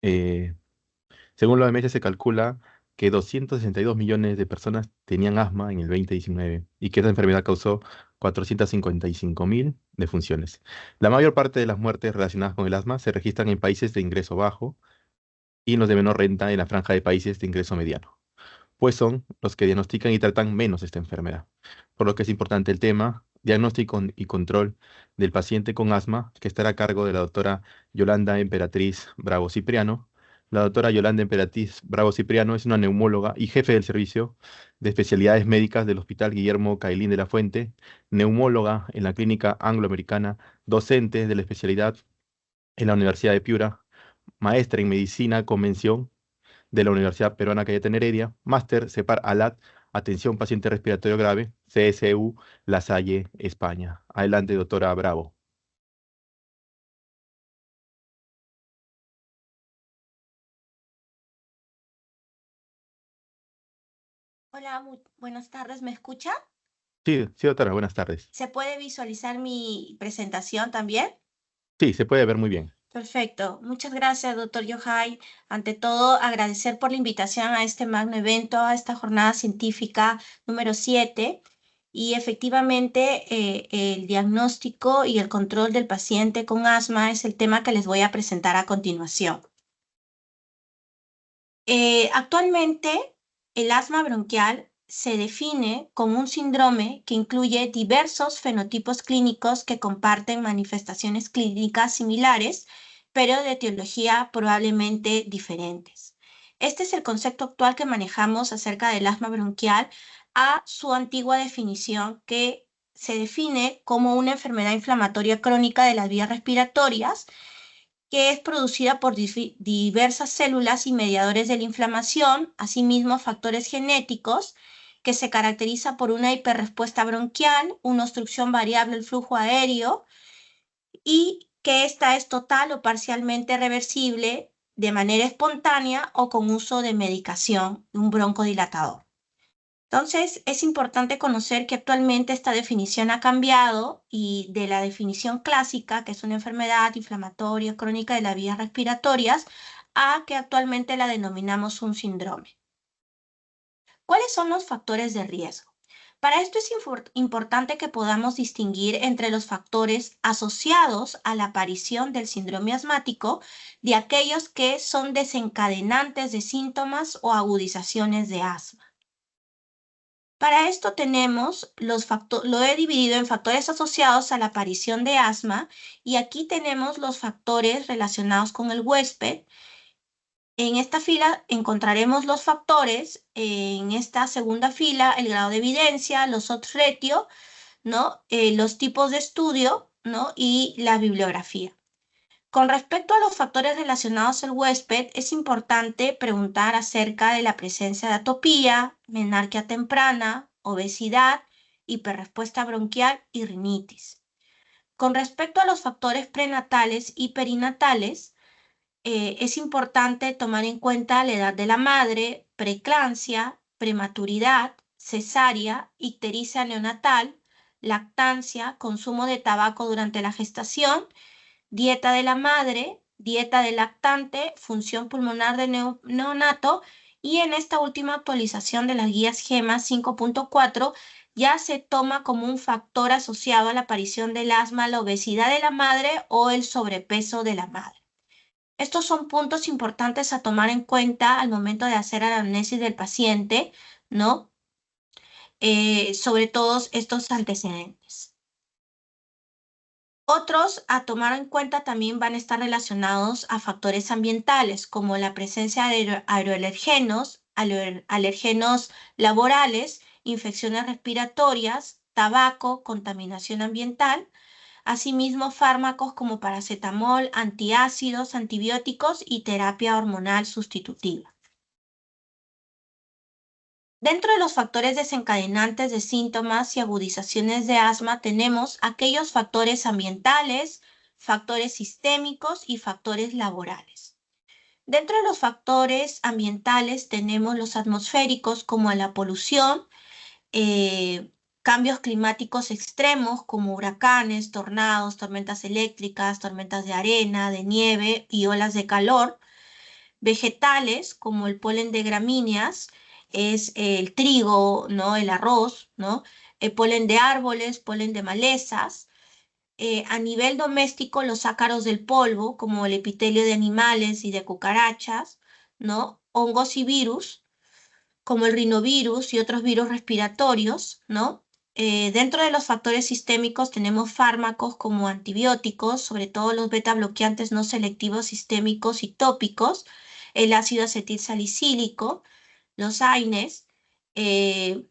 Eh, Según la OMS se calcula que 262 millones de personas tenían asma en el 2019 y que esta enfermedad causó 455.000 defunciones. La mayor parte de las muertes relacionadas con el asma se registran en países de ingreso bajo y en los de menor renta en la franja de países de ingreso mediano, pues son los que diagnostican y tratan menos esta enfermedad. Por lo que es importante el tema, diagnóstico y control del paciente con asma, que estará a cargo de la doctora Yolanda Emperatriz Bravo Cipriano. La doctora Yolanda Emperatriz Bravo Cipriano es una neumóloga y jefe del servicio de especialidades médicas del Hospital Guillermo Cailín de la Fuente, neumóloga en la Clínica Angloamericana, docente de la especialidad en la Universidad de Piura, maestra en medicina convención de la Universidad Peruana Cayetana Heredia, máster CEPAR ALAT, Atención Paciente Respiratorio Grave, CSU, La Salle, España. Adelante, doctora Bravo. Hola, buenas tardes, ¿me escucha? Sí, sí, doctora, buenas tardes. ¿Se puede visualizar mi presentación también? Sí, se puede ver muy bien. Perfecto. Muchas gracias, doctor Yohai. Ante todo, agradecer por la invitación a este magno evento, a esta jornada científica número 7. Y efectivamente, el diagnóstico y el control del paciente con asma es el tema que les voy a presentar a continuación. Actualmente, el asma bronquial se define como un síndrome que incluye diversos fenotipos clínicos que comparten manifestaciones clínicas similares, pero de etiología probablemente diferentes. Este es el concepto actual que manejamos acerca del asma bronquial a su antigua definición que se define como una enfermedad inflamatoria crónica de las vías respiratorias que es producida por diversas células y mediadores de la inflamación, asimismo factores genéticos, que se caracteriza por una hiperrespuesta bronquial, una obstrucción variable del flujo aéreo y que esta es total o parcialmente reversible de manera espontánea o con uso de medicación, un broncodilatador. Entonces, es importante conocer que actualmente esta definición ha cambiado y de la definición clásica, que es una enfermedad inflamatoria crónica de las vías respiratorias, a que actualmente la denominamos un síndrome. ¿Cuáles son los factores de riesgo? Para esto es importante que podamos distinguir entre los factores asociados a la aparición del síndrome asmático de aquellos que son desencadenantes de síntomas o agudizaciones de asma. Para esto tenemos lo he dividido en factores asociados a la aparición de asma y aquí tenemos los factores relacionados con el huésped. En esta fila encontraremos los factores, en esta segunda fila el grado de evidencia, los odds ratio, ¿no? Los tipos de estudio, ¿no? Y la bibliografía. Con respecto a los factores relacionados al huésped, es importante preguntar acerca de la presencia de atopía, menarquia temprana, obesidad, hiperrespuesta bronquial y rinitis. Con respecto a los factores prenatales y perinatales, es importante tomar en cuenta la edad de la madre, preeclampsia, prematuridad, cesárea, ictericia neonatal, lactancia, consumo de tabaco durante la gestación, dieta de la madre, dieta del lactante, función pulmonar del neonato y en esta última actualización de las guías GEMA 5.4 ya se toma como un factor asociado a la aparición del asma, la obesidad de la madre o el sobrepeso de la madre. Estos son puntos importantes a tomar en cuenta al momento de hacer la anamnesis del paciente, ¿no? Sobre todos estos antecedentes. Otros a tomar en cuenta también van a estar relacionados a factores ambientales, como la presencia de aeroalergenos, alergenos laborales, infecciones respiratorias, tabaco, contaminación ambiental, asimismo fármacos como paracetamol, antiácidos, antibióticos y terapia hormonal sustitutiva. Dentro de los factores desencadenantes de síntomas y agudizaciones de asma tenemos aquellos factores ambientales, factores sistémicos y factores laborales. Dentro de los factores ambientales tenemos los atmosféricos como la polución, cambios climáticos extremos como huracanes, tornados, tormentas eléctricas, tormentas de arena, de nieve y olas de calor, Vegetales, como el polen de gramíneas, es el trigo, ¿no? El arroz, ¿no? El polen de árboles, polen de malezas. A nivel doméstico, los ácaros del polvo, como el epitelio de animales y de cucarachas, ¿no? Hongos y virus, como el rinovirus y otros virus respiratorios, ¿no? Dentro de los factores sistémicos tenemos fármacos como antibióticos, sobre todo los beta bloqueantes no selectivos sistémicos y tópicos, el ácido acetil salicílico, los AINES, eh,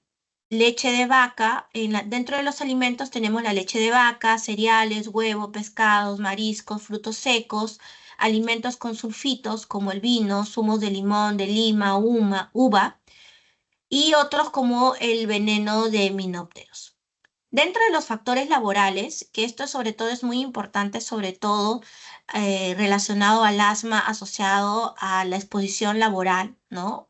leche de vaca. Dentro de los alimentos tenemos la leche de vaca, cereales, huevo, pescados, mariscos, frutos secos, alimentos con sulfitos como el vino, zumos de limón, de lima, uva y otros como el veneno de minópteros. Dentro de los factores laborales, que esto sobre todo es muy importante, sobre todo relacionado al asma asociado a la exposición laboral, ¿no?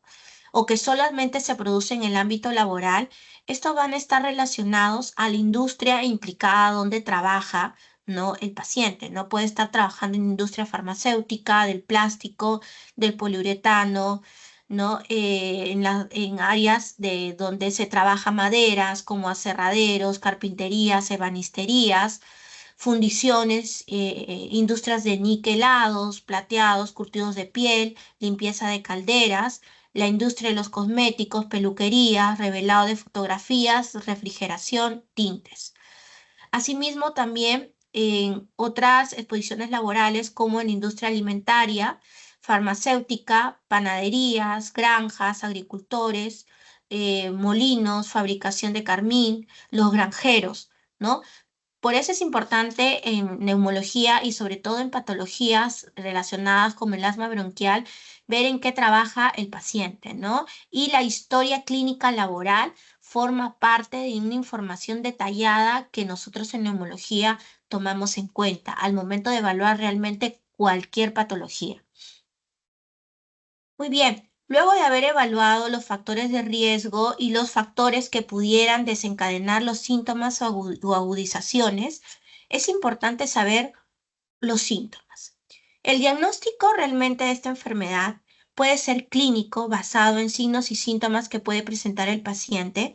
O que solamente se produce en el ámbito laboral, estos van a estar relacionados a la industria implicada donde trabaja, ¿no? El paciente, ¿no? Puede estar trabajando en industria farmacéutica, del plástico, del poliuretano, ¿no? En áreas de donde se trabaja maderas, como aserraderos, carpinterías, ebanisterías, fundiciones, industrias de niquelados, plateados, curtidos de piel, limpieza de calderas, la industria de los cosméticos, peluquerías, revelado de fotografías, refrigeración, tintes. Asimismo, también en otras exposiciones laborales como en industria alimentaria, farmacéutica, panaderías, granjas, agricultores, molinos, fabricación de carmín, los granjeros, ¿no? Por eso es importante en neumología y sobre todo en patologías relacionadas con el asma bronquial ver en qué trabaja el paciente, ¿no? Y la historia clínica laboral forma parte de una información detallada que nosotros en neumología tomamos en cuenta al momento de evaluar realmente cualquier patología. Muy bien, luego de haber evaluado los factores de riesgo y los factores que pudieran desencadenar los síntomas o agudizaciones, es importante saber los síntomas. El diagnóstico realmente de esta enfermedad puede ser clínico, basado en signos y síntomas que puede presentar el paciente,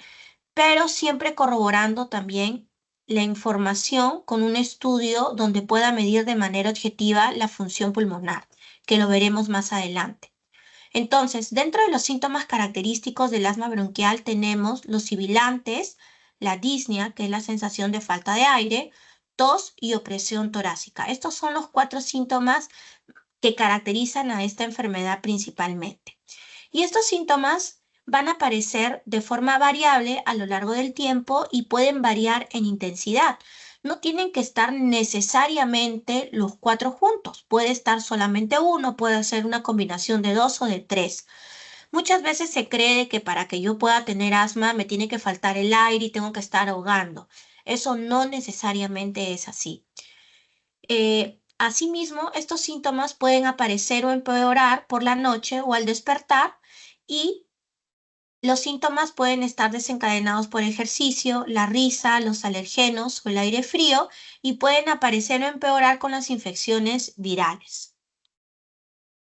pero siempre corroborando también la información con un estudio donde pueda medir de manera objetiva la función pulmonar, que lo veremos más adelante. Entonces, dentro de los síntomas característicos del asma bronquial tenemos los sibilantes, la disnea, que es la sensación de falta de aire, tos y opresión torácica. Estos son los 4 síntomas que caracterizan a esta enfermedad principalmente. Y estos síntomas van a aparecer de forma variable a lo largo del tiempo y pueden variar en intensidad. No tienen que estar necesariamente los 4 juntos. Puede estar solamente uno, puede ser una combinación de 2 o de 3. Muchas veces se cree que para que yo pueda tener asma me tiene que faltar el aire y tengo que estar ahogando. Eso no necesariamente es así. Asimismo, estos síntomas pueden aparecer o empeorar por la noche o al despertar y los síntomas pueden estar desencadenados por ejercicio, la risa, los alergenos o el aire frío y pueden aparecer o empeorar con las infecciones virales.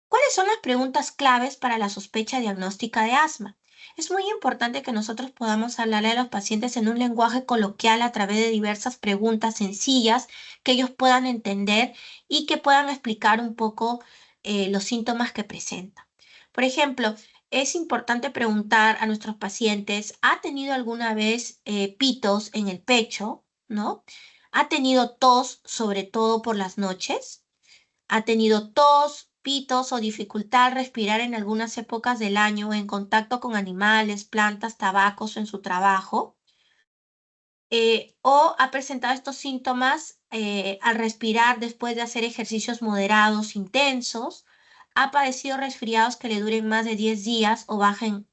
¿Cuáles son las preguntas claves para la sospecha diagnóstica de asma? Es muy importante que nosotros podamos hablarle a los pacientes en un lenguaje coloquial a través de diversas preguntas sencillas que ellos puedan entender y que puedan explicar un poco los síntomas que presentan. Por ejemplo, es importante preguntar a nuestros pacientes, ¿ha tenido alguna vez pitos en el pecho? ¿No? ¿Ha tenido tos, sobre todo por las noches? ¿Ha tenido tos, pitos o dificultad al respirar en algunas épocas del año en contacto con animales, plantas, tabacos o en su trabajo? ¿O ha presentado estos síntomas al respirar después de hacer ejercicios moderados, intensos? ¿Ha padecido resfriados que le duren más de 10 días o bajan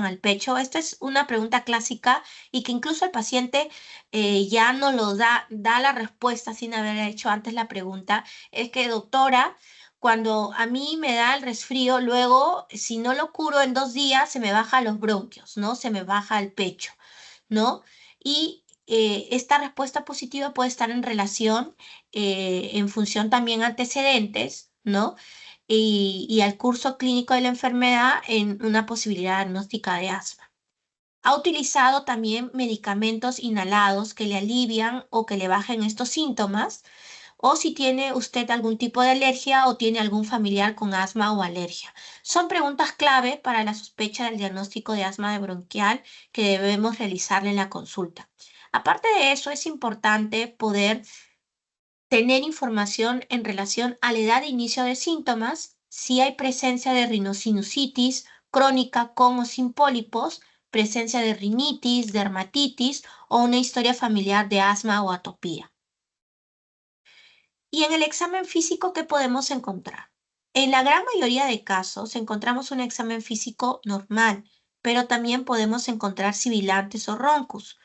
al pecho? Esta es una pregunta clásica y que incluso el paciente ya no lo da la respuesta sin haber hecho antes la pregunta. Es que, doctora, cuando a mí me da el resfrío, luego, si no lo curo en 2 días, se me baja los bronquios, ¿no? Se me baja el pecho, ¿no? Y esta respuesta positiva puede estar en relación, en función también a antecedentes, ¿no? y al curso clínico de la enfermedad en una posibilidad diagnóstica de asma. Ha utilizado también medicamentos inhalados que le alivian o que le bajen estos síntomas, o si tiene usted algún tipo de alergia o tiene algún familiar con asma o alergia. Son preguntas clave para la sospecha del diagnóstico de asma de bronquial que debemos realizarle en la consulta. Aparte de eso, es importante poder tener información en relación a la edad de inicio de síntomas, si hay presencia de rinosinusitis crónica con o sin pólipos, presencia de rinitis, dermatitis o una historia familiar de asma o atopía. Y en el examen físico, ¿qué podemos encontrar? En la gran mayoría de casos encontramos un examen físico normal, pero también podemos encontrar sibilantes o roncos.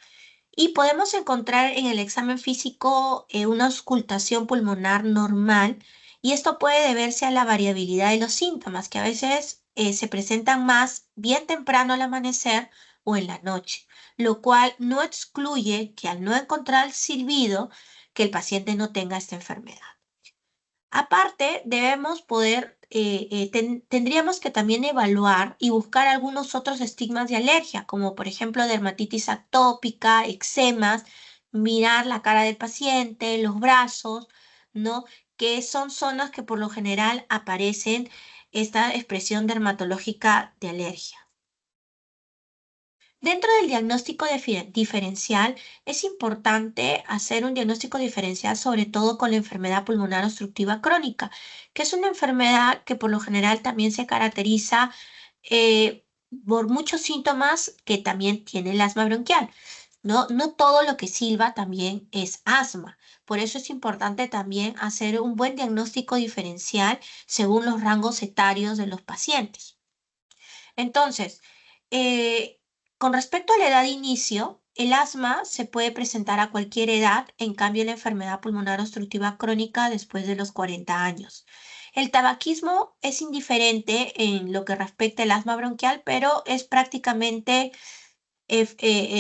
Y podemos encontrar en el examen físico una auscultación pulmonar normal, y esto puede deberse a la variabilidad de los síntomas, que a veces se presentan más bien temprano al amanecer o en la noche, lo cual no excluye que al no encontrar silbido, que el paciente no tenga esta enfermedad. Aparte, debemos poder, tendríamos que también evaluar y buscar algunos otros estigmas de alergia, como por ejemplo dermatitis atópica, eczemas, mirar la cara del paciente, los brazos, ¿no? Que son zonas que por lo general aparecen esta expresión dermatológica de alergia. Dentro del diagnóstico diferencial, es importante hacer un diagnóstico diferencial, sobre todo con la enfermedad pulmonar obstructiva crónica, que es una enfermedad que por lo general también se caracteriza eh, por muchos síntomas que también tiene el asma bronquial. No, no todo lo que silba también es asma. Por eso es importante también hacer un buen diagnóstico diferencial según los rangos etarios de los pacientes. Entonces, eh, con respecto a la edad de inicio, el asma se puede presentar a cualquier edad, en cambio la enfermedad pulmonar obstructiva crónica después de los 40 años. El tabaquismo es indiferente en lo que respecta al asma bronquial, pero es prácticamente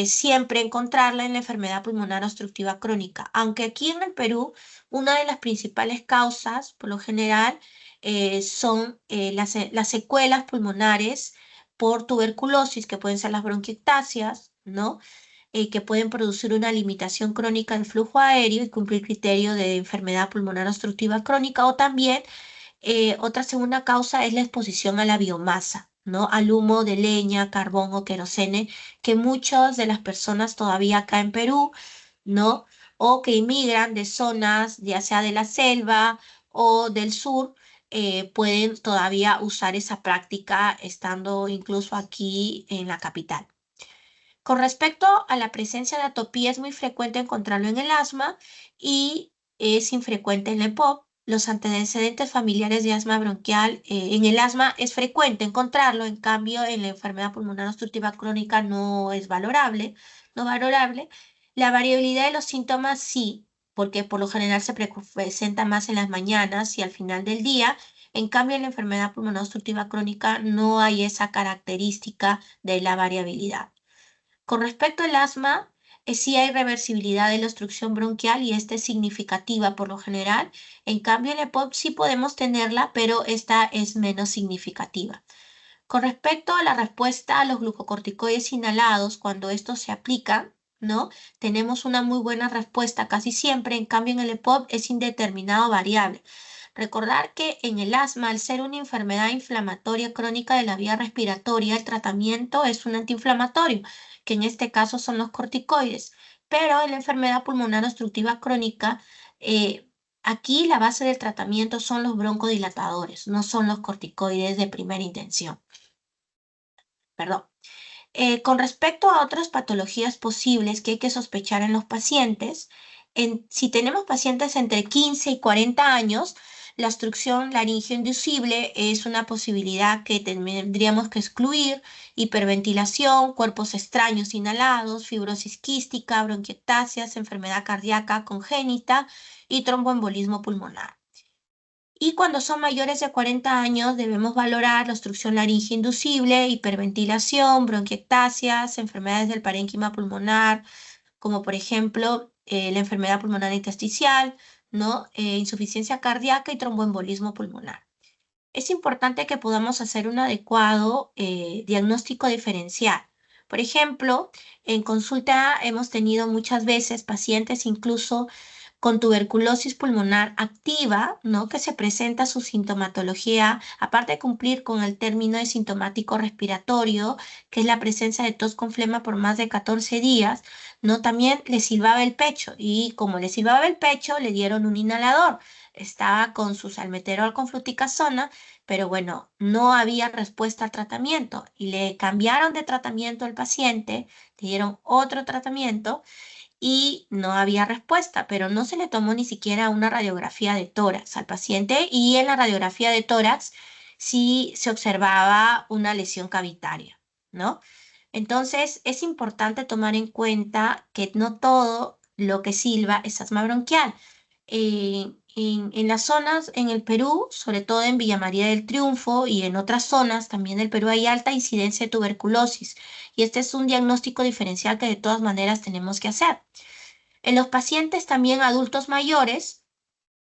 siempre encontrarla en la enfermedad pulmonar obstructiva crónica, aunque aquí en el Perú una de las principales causas, por lo general, son las secuelas pulmonares por tuberculosis, que pueden ser las bronquiectasias, ¿no? Que pueden producir una limitación crónica del flujo aéreo y cumplir criterio de enfermedad pulmonar obstructiva crónica, o también otra segunda causa es la exposición a la biomasa, ¿no? Al humo de leña, carbón o querosene, que muchas de las personas todavía acá en Perú, ¿no? O que inmigran de zonas, ya sea de la selva o del sur, pueden todavía usar esa práctica estando incluso aquí en la capital. Con respecto a la presencia de atopía, es muy frecuente encontrarlo en el asma y es infrecuente en la EPOC. Los antecedentes familiares de asma bronquial, en el asma es frecuente encontrarlo, en cambio en la enfermedad pulmonar obstructiva crónica no es valorable, no valorable. La variabilidad de los síntomas sí, porque por lo general se presenta más en las mañanas y al final del día. En cambio, en la enfermedad pulmonar obstructiva crónica no hay esa característica de la variabilidad. Con respecto al asma, sí hay reversibilidad de la obstrucción bronquial y esta es significativa por lo general. En cambio, en la EPOC sí podemos tenerla, pero esta es menos significativa. Con respecto a la respuesta a los glucocorticoides inhalados, cuando estos se aplican, ¿no? Tenemos una muy buena respuesta casi siempre. En cambio, en el EPOC es indeterminado variable. Recordar que en el asma, al ser una enfermedad inflamatoria crónica de la vía respiratoria, el tratamiento es un antiinflamatorio, que en este caso son los corticoides. Pero en la enfermedad pulmonar obstructiva crónica, aquí la base del tratamiento son los broncodilatadores, no son los corticoides de primera intención. Perdón. Con respecto a otras patologías posibles que hay que sospechar en los pacientes, si tenemos pacientes entre 15 y 40 años, la obstrucción laringeo inducible es una posibilidad que tendríamos que excluir: hiperventilación, cuerpos extraños inhalados, fibrosis quística, bronquiectasias, enfermedad cardíaca congénita y tromboembolismo pulmonar. Y cuando son mayores de 40 años, debemos valorar la obstrucción laringea inducible, hiperventilación, bronquiectasias, enfermedades del parénquima pulmonar, como por ejemplo la enfermedad pulmonar intersticial, ¿no? Insuficiencia cardíaca y tromboembolismo pulmonar. es importante que podamos hacer un adecuado diagnóstico diferencial. Por ejemplo, en consulta hemos tenido muchas veces pacientes incluso con tuberculosis pulmonar activa, ¿no? Que se presenta su sintomatología, aparte de cumplir con el término de sintomático respiratorio, que es la presencia de tos con flema por más de 14 días, ¿no? También le silbaba el pecho y como le silbaba el pecho, le dieron un inhalador. Estaba con su salmeterol con fluticasona, pero bueno, no había respuesta al tratamiento y le cambiaron de tratamiento al paciente, le dieron otro tratamiento y no había respuesta, pero no se le tomó ni siquiera una radiografía de tórax al paciente y en la radiografía de tórax sí se observaba una lesión cavitaria, ¿no? Entonces es importante tomar en cuenta que no todo lo que silba es asma bronquial. En las zonas, en el Perú, sobre todo en Villa María del Triunfo y en otras zonas también del Perú hay alta incidencia de tuberculosis y este es un diagnóstico diferencial que de todas maneras tenemos que hacer. En los pacientes también adultos mayores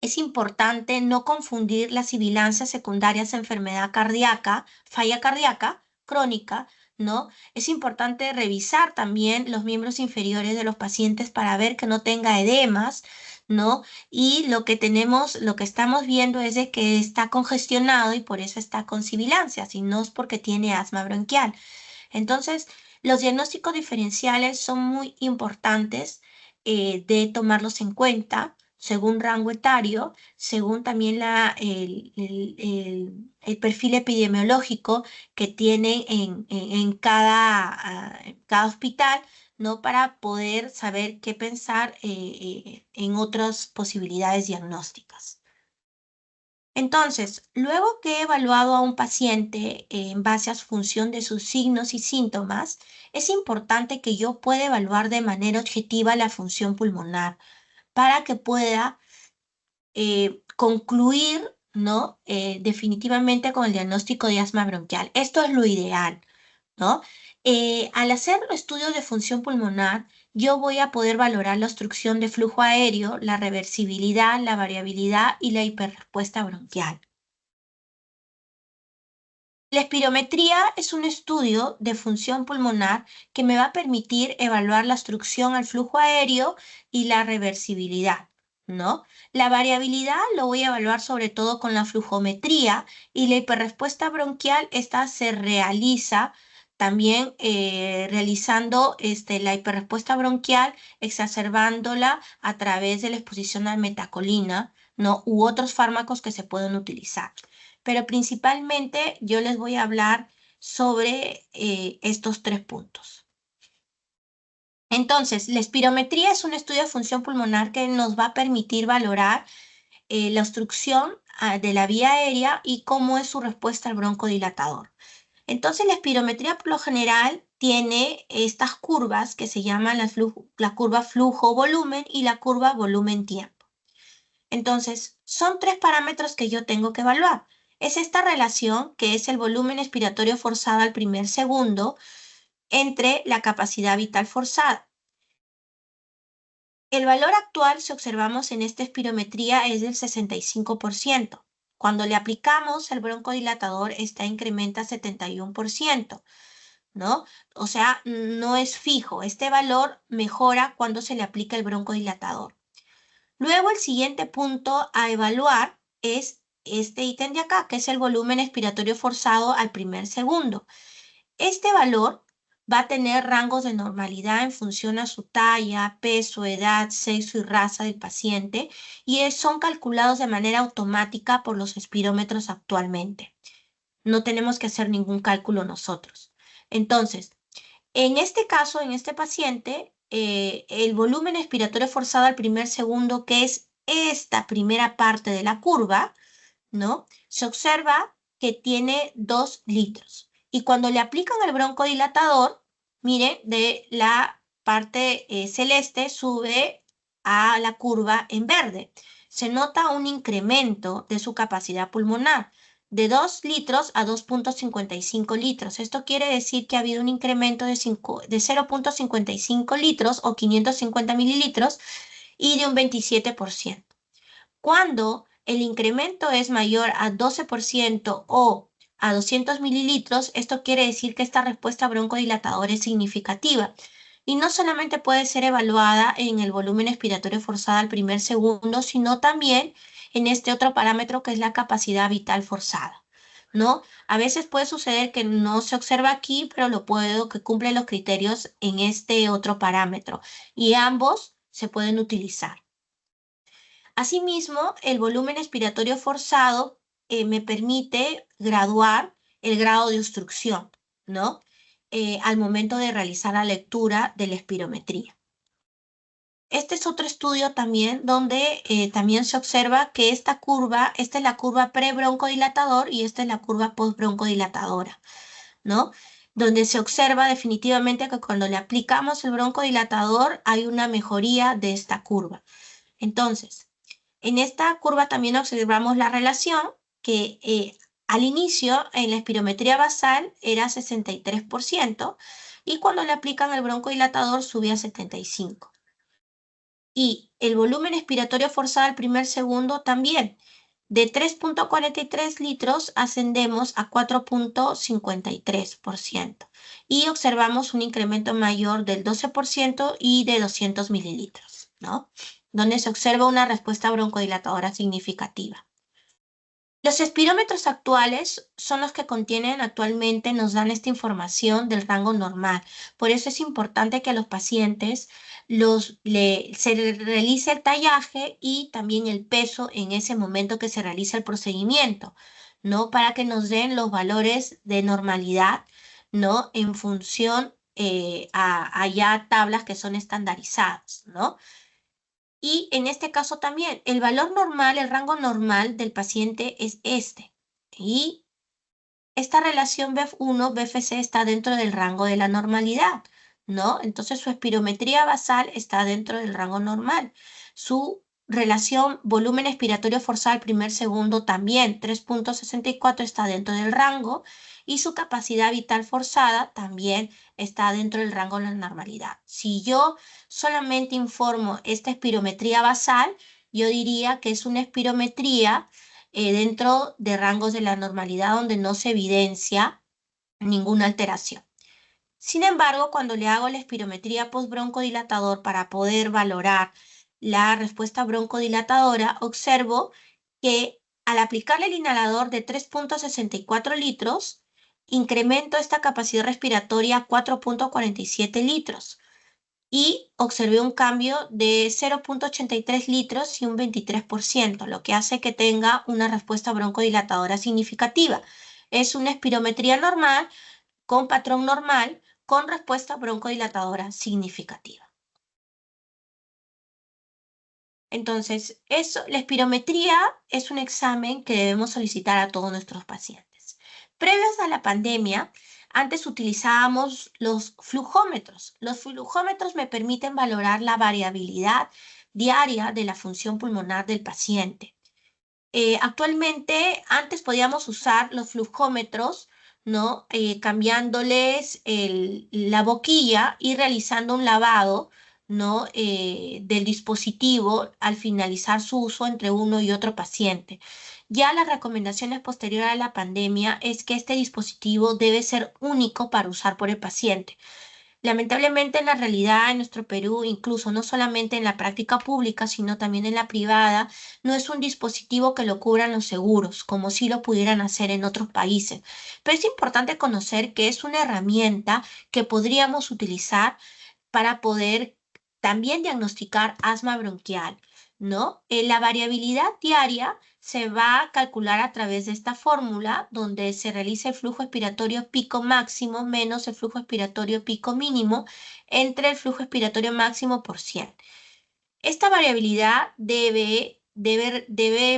es importante no confundir las sibilancias secundarias a enfermedad cardíaca, falla cardíaca crónica, ¿no? Es importante revisar también los miembros inferiores de los pacientes para ver que no tenga edemas, ¿no? Y lo que tenemos, lo que estamos viendo es de que está congestionado y por eso está con sibilancias y no es porque tiene asma bronquial. Entonces, los diagnósticos diferenciales son muy importantes de tomarlos en cuenta según rango etario, según también el perfil epidemiológico que tiene en cada hospital, ¿no? Para poder saber qué pensar en otras posibilidades diagnósticas. Entonces, luego que he evaluado a un paciente en base a su función de sus signos y síntomas, es importante que yo pueda evaluar de manera objetiva la función pulmonar para que pueda concluir, ¿no? Definitivamente con el diagnóstico de asma bronquial. Esto es lo ideal, ¿no? Al hacer estudios de función pulmonar, yo voy a poder valorar la obstrucción de flujo aéreo, la reversibilidad, la variabilidad y la hiperrespuesta bronquial. La espirometría es un estudio de función pulmonar que me va a permitir evaluar la obstrucción al flujo aéreo y la reversibilidad, ¿no? La variabilidad lo voy a evaluar sobre todo con la flujometría y la hiperrespuesta bronquial, esta se realiza también realizando la hiperrespuesta bronquial, exacerbándola a través de la exposición a metacolina, ¿no? U otros fármacos que se pueden utilizar, pero principalmente yo les voy a hablar sobre estos tres puntos. Entonces, la espirometría es un estudio de función pulmonar que nos va a permitir valorar la obstrucción de la vía aérea y cómo es su respuesta al broncodilatador. Entonces, la espirometría por lo general tiene estas curvas que se llaman la curva flujo-volumen y la curva volumen-tiempo. Entonces, son tres parámetros que yo tengo que evaluar. Es esta relación, que es el volumen expiratorio forzado al primer segundo, entre la capacidad vital forzada. El valor actual, si observamos en esta espirometría, es del 65%. Cuando le aplicamos el broncodilatador, esta incrementa 71%, ¿no? O sea, no es fijo. Este valor mejora cuando se le aplica el broncodilatador. Luego el siguiente punto a evaluar es este ítem de acá, que es el volumen expiratorio forzado al primer segundo. Este valor va a tener rangos de normalidad en función a su talla, peso, edad, sexo y raza del paciente y son calculados de manera automática por los espirómetros actualmente. No tenemos que hacer ningún cálculo nosotros. Entonces, en este caso, en este paciente, el volumen expiratorio forzado al primer segundo, que es esta primera parte de la curva, ¿no? Se observa que tiene 2 litros. Y cuando le aplican el broncodilatador, miren, de la parte celeste sube a la curva en verde. Se nota un incremento de su capacidad pulmonar de 2 litros a 2.55 litros. Esto quiere decir que ha habido un incremento de 0.55 litros o 550 mililitros y de un 27%. Cuando el incremento es mayor a 12% o a 200 mililitros, esto quiere decir que esta respuesta broncodilatadora es significativa. Y no solamente puede ser evaluada en el volumen expiratorio forzado al primer segundo, sino también en este otro parámetro que es la capacidad vital forzada, ¿no? A veces puede suceder que no se observa aquí, pero que cumple los criterios en este otro parámetro. Y ambos se pueden utilizar. Asimismo, el volumen expiratorio forzado me permite graduar el grado de obstrucción, ¿no? Al momento de realizar la lectura de la espirometría. Este es otro estudio también donde también se observa que esta es la curva pre-broncodilatador y esta es la curva post-broncodilatadora, ¿no? Donde se observa definitivamente que cuando le aplicamos el broncodilatador hay una mejoría de esta curva. Entonces, en esta curva también observamos la relación que al inicio en la espirometría basal era 63% y cuando le aplican el broncodilatador sube a 75%. Y el volumen expiratorio forzado al primer segundo también. De 3,43 litros ascendemos a 4,53% y observamos un incremento mayor del 12% y de 200 mililitros, ¿no? Donde se observa una respuesta broncodilatadora significativa. Los espirómetros actuales son los que contienen actualmente, nos dan esta información del rango normal. Por eso es importante que a los pacientes se realice el tallaje y también el peso en ese momento que se realiza el procedimiento, ¿no? Para que nos den los valores de normalidad, ¿no? En función a ya tablas que son estandarizadas, ¿no? Y en este caso también, el valor normal, el rango normal del paciente es este. Y esta relación BEF1-BFC está dentro del rango de la normalidad, ¿no? Entonces su espirometría basal está dentro del rango normal. Su relación volumen expiratorio forzado al primer segundo también, 3,64 está dentro del rango. Y su capacidad vital forzada también está dentro del rango de la normalidad. Si yo solamente informo esta espirometría basal, yo diría que es una espirometría dentro de rangos de la normalidad donde no se evidencia ninguna alteración. Sin embargo, cuando le hago la espirometría postbroncodilatador para poder valorar la respuesta broncodilatadora, observo que al aplicarle el inhalador de 3,64 litros, incremento esta capacidad respiratoria a 4,47 litros y observé un cambio de 0,83 litros y un 23%, lo que hace que tenga una respuesta broncodilatadora significativa. Es una espirometría normal, con patrón normal, con respuesta broncodilatadora significativa. Entonces, la espirometría es un examen que debemos solicitar a todos nuestros pacientes. Previos a la pandemia, antes utilizábamos los flujómetros. Los flujómetros me permiten valorar la variabilidad diaria de la función pulmonar del paciente. Actualmente, antes podíamos usar los flujómetros, ¿no? Cambiándoles la boquilla y realizando un lavado, ¿no? Del dispositivo al finalizar su uso entre uno y otro paciente. Ya las recomendaciones posteriores a la pandemia es que este dispositivo debe ser único para usar por el paciente. Lamentablemente en la realidad en nuestro Perú, incluso no solamente en la práctica pública, sino también en la privada, no es un dispositivo que lo cubran los seguros, como si lo pudieran hacer en otros países. Pero es importante conocer que es una herramienta que podríamos utilizar para poder también diagnosticar asma bronquial, ¿no? La variabilidad diaria se va a calcular a través de esta fórmula donde se realiza el flujo expiratorio pico máximo menos el flujo expiratorio pico mínimo entre el flujo expiratorio máximo por 100. Esta variabilidad debe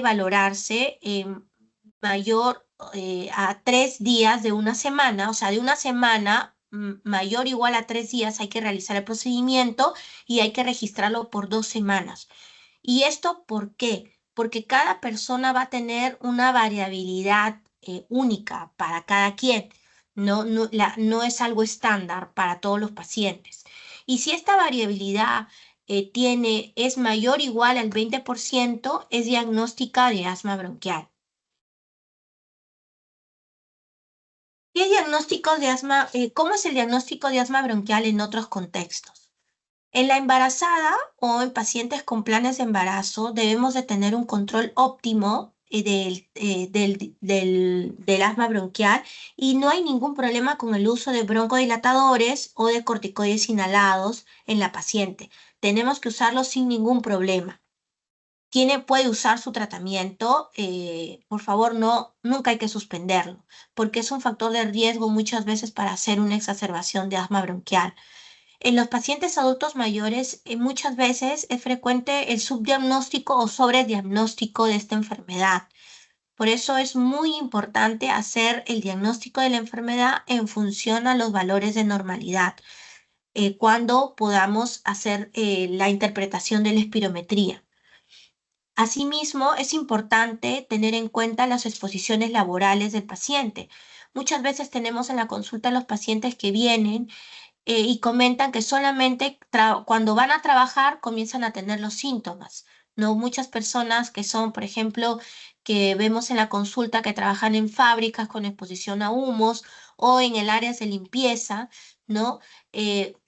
valorarse mayor a 3 días de una semana, o sea, de una semana mayor o igual a 3 días hay que realizar el procedimiento y hay que registrarlo por 2 semanas. ¿Y esto por qué? Porque cada persona va a tener una variabilidad única para cada quien. No es algo estándar para todos los pacientes. Y si esta variabilidad es mayor o igual al 20%, es diagnóstica de asma bronquial. ¿Qué diagnósticos de asma, cómo es el diagnóstico de asma bronquial en otros contextos? En la embarazada o en pacientes con planes de embarazo debemos de tener un control óptimo del asma bronquial y no hay ningún problema con el uso de broncodilatadores o de corticoides inhalados en la paciente. Tenemos que usarlos sin ningún problema. Puede usar su tratamiento, por favor, nunca hay que suspenderlo, porque es un factor de riesgo muchas veces para hacer una exacerbación de asma bronquial. En los pacientes adultos mayores, muchas veces es frecuente el subdiagnóstico o sobrediagnóstico de esta enfermedad. Por eso es muy importante hacer el diagnóstico de la enfermedad en función a los valores de normalidad, cuando podamos hacer la interpretación de la espirometría. Asimismo, es importante tener en cuenta las exposiciones laborales del paciente. Muchas veces tenemos en la consulta a los pacientes que vienen y comentan que solamente cuando van a trabajar comienzan a tener los síntomas, ¿no? Muchas personas que son, por ejemplo, que vemos en la consulta que trabajan en fábricas con exposición a humos o en el área de limpieza, ¿no?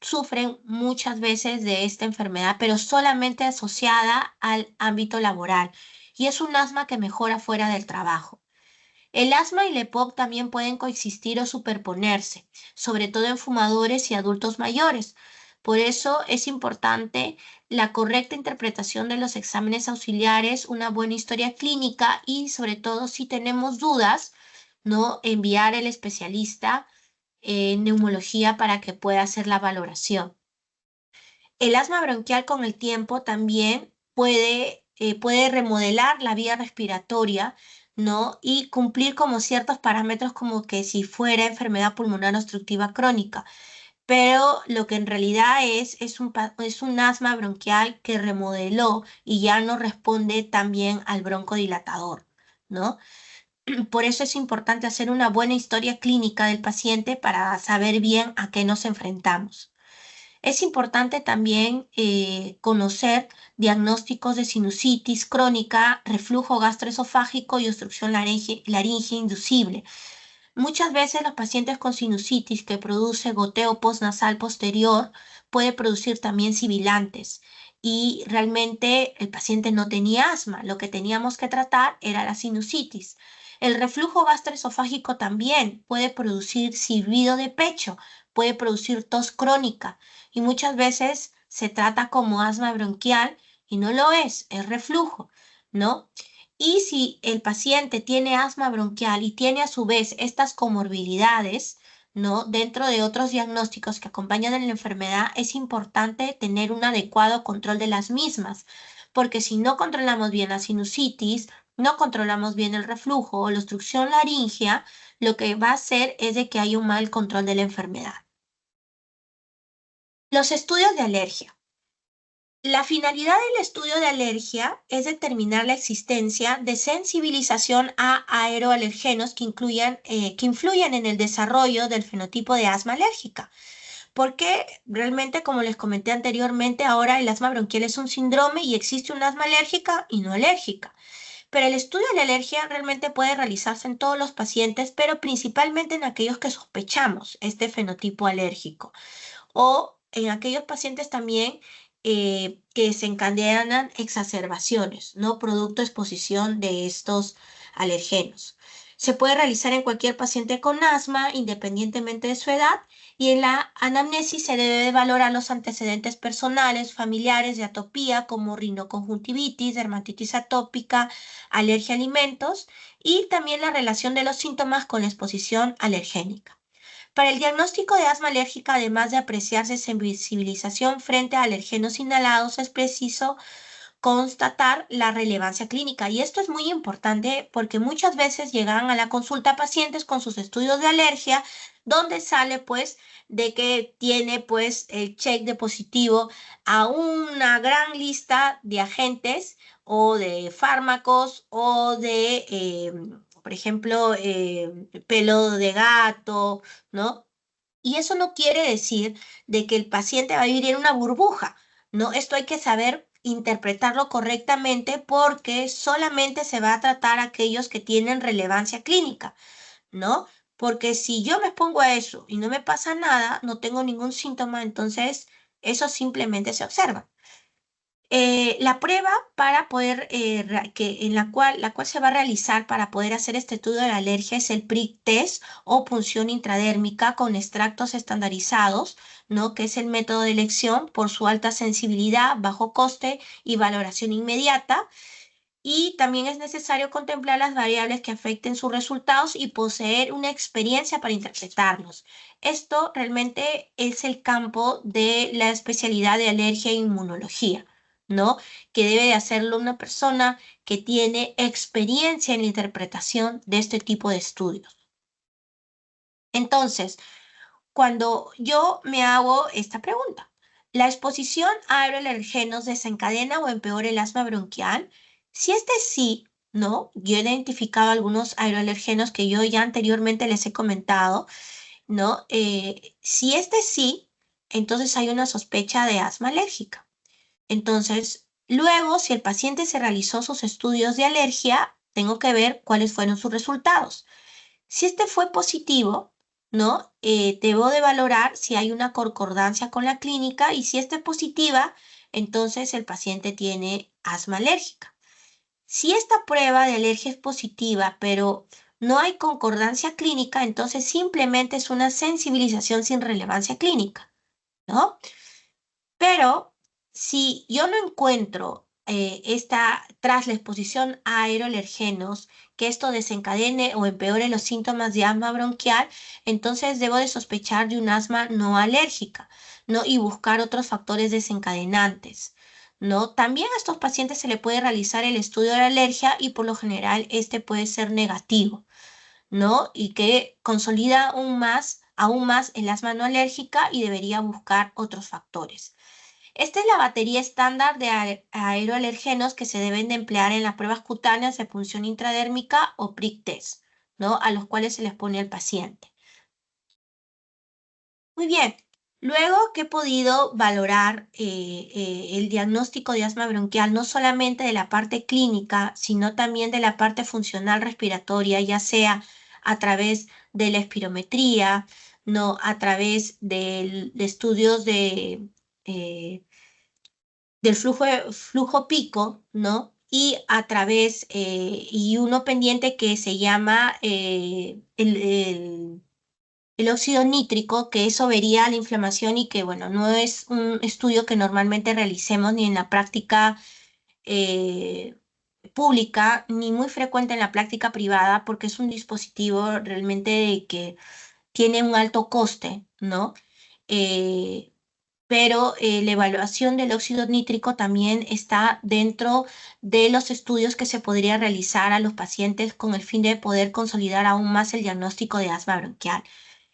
Sufren muchas veces de esta enfermedad, pero solamente asociada al ámbito laboral. Y es un asma que mejora fuera del trabajo. El asma y la EPOC también pueden coexistir o superponerse, sobre todo en fumadores y adultos mayores. Por eso es importante la correcta interpretación de los exámenes auxiliares, una buena historia clínica y sobre todo si tenemos dudas, ¿no? Enviar al especialista en neumología para que pueda hacer la valoración. El asma bronquial con el tiempo también puede remodelar la vía respiratoria, ¿no? Y cumplir como ciertos parámetros como que si fuera enfermedad pulmonar obstructiva crónica. Pero lo que en realidad es un asma bronquial que remodeló y ya no responde tan bien al broncodilatador, ¿no? Por eso es importante hacer una buena historia clínica del paciente para saber bien a qué nos enfrentamos. Es importante también conocer diagnósticos de sinusitis crónica, reflujo gastroesofágico y obstrucción laríngea inducible. Muchas veces los pacientes con sinusitis que produce goteo postnasal posterior puede producir también sibilantes y realmente el paciente no tenía asma, lo que teníamos que tratar era la sinusitis. El reflujo gastroesofágico también puede producir silbido de pecho, puede producir tos crónica y muchas veces se trata como asma bronquial y no lo es reflujo, ¿no? Y si el paciente tiene asma bronquial y tiene a su vez estas comorbilidades, ¿no? Dentro de otros diagnósticos que acompañan en la enfermedad, es importante tener un adecuado control de las mismas, porque si no controlamos bien la sinusitis, no controlamos bien el reflujo o la obstrucción laringea, lo que va a hacer es de que haya un mal control de la enfermedad. Los estudios de alergia. La finalidad del estudio de alergia es determinar la existencia de sensibilización a aeroalergenos que influyen en el desarrollo del fenotipo de asma alérgica. Porque realmente, como les comenté anteriormente, ahora el asma bronquial es un síndrome y existe un asma alérgica y no alérgica. Pero el estudio de la alergia realmente puede realizarse en todos los pacientes, pero principalmente en aquellos que sospechamos este fenotipo alérgico o en aquellos pacientes también que desencadenan exacerbaciones, ¿no? Producto de exposición de estos alergenos. Se puede realizar en cualquier paciente con asma, independientemente de su edad, y en la anamnesis se debe valorar los antecedentes personales, familiares de atopía, como rinoconjuntivitis, dermatitis atópica, alergia a alimentos, y también la relación de los síntomas con la exposición alergénica. Para el diagnóstico de asma alérgica, además de apreciarse sensibilización frente a alergenos inhalados, es preciso constatar la relevancia clínica. Y esto es muy importante porque muchas veces llegan a la consulta pacientes con sus estudios de alergia, donde sale pues de que tiene pues el check de positivo a una gran lista de agentes o de fármacos o de, por ejemplo, pelo de gato, ¿no? Y eso no quiere decir de que el paciente va a vivir en una burbuja, ¿no? Esto hay que saber interpretarlo correctamente porque solamente se va a tratar a aquellos que tienen relevancia clínica, ¿no? Porque si yo me expongo a eso y no me pasa nada, no tengo ningún síntoma, entonces eso simplemente se observa. La prueba para poder, en la cual se va a realizar para poder hacer este estudio de la alergia es el prick test o punción intradérmica con extractos estandarizados, ¿no? Que es el método de elección por su alta sensibilidad, bajo coste y valoración inmediata. Y también es necesario contemplar las variables que afecten sus resultados y poseer una experiencia para interpretarlos. Esto realmente es el campo de la especialidad de alergia e inmunología, ¿no? Que debe de hacerlo una persona que tiene experiencia en la interpretación de este tipo de estudios. Entonces, cuando yo me hago esta pregunta, ¿la exposición a aeroalergenos desencadena o empeora el asma bronquial? Si este sí, ¿no? Yo he identificado algunos aeroalergenos que yo ya anteriormente les he comentado, ¿no? Si este sí, entonces hay una sospecha de asma alérgica. Entonces, luego, si el paciente se realizó sus estudios de alergia, tengo que ver cuáles fueron sus resultados. Si este fue positivo, ¿no? Debo de valorar si hay una concordancia con la clínica y si esta es positiva, entonces el paciente tiene asma alérgica. Si esta prueba de alergia es positiva, pero no hay concordancia clínica, entonces simplemente es una sensibilización sin relevancia clínica, ¿no? Pero si yo no encuentro tras la exposición a aeroalergenos, que esto desencadene o empeore los síntomas de asma bronquial, entonces debo de sospechar de un asma no alérgica, ¿no? Y buscar otros factores desencadenantes, ¿no? También a estos pacientes se le puede realizar el estudio de la alergia y por lo general este puede ser negativo, ¿no? Y que consolida aún más el asma no alérgica y debería buscar otros factores. Esta es la batería estándar de aeroalergenos que se deben de emplear en las pruebas cutáneas de punción intradérmica o prick test, ¿no? A los cuales se les pone al paciente. Muy bien. Luego que he podido valorar el diagnóstico de asma bronquial, no solamente de la parte clínica, sino también de la parte funcional respiratoria, ya sea a través de la espirometría, no a través de estudios eh, del flujo pico, ¿no? Y a través, y uno pendiente que se llama el óxido nítrico, que eso vería la inflamación y que, bueno, no es un estudio que normalmente realicemos ni en la práctica eh, pública, ni muy frecuente en la práctica privada, porque es un dispositivo realmente que tiene un alto coste, ¿no? Eh, pero la evaluación del óxido nítrico también está dentro de los estudios que se podría realizar a los pacientes con el fin de poder consolidar aún más el diagnóstico de asma bronquial.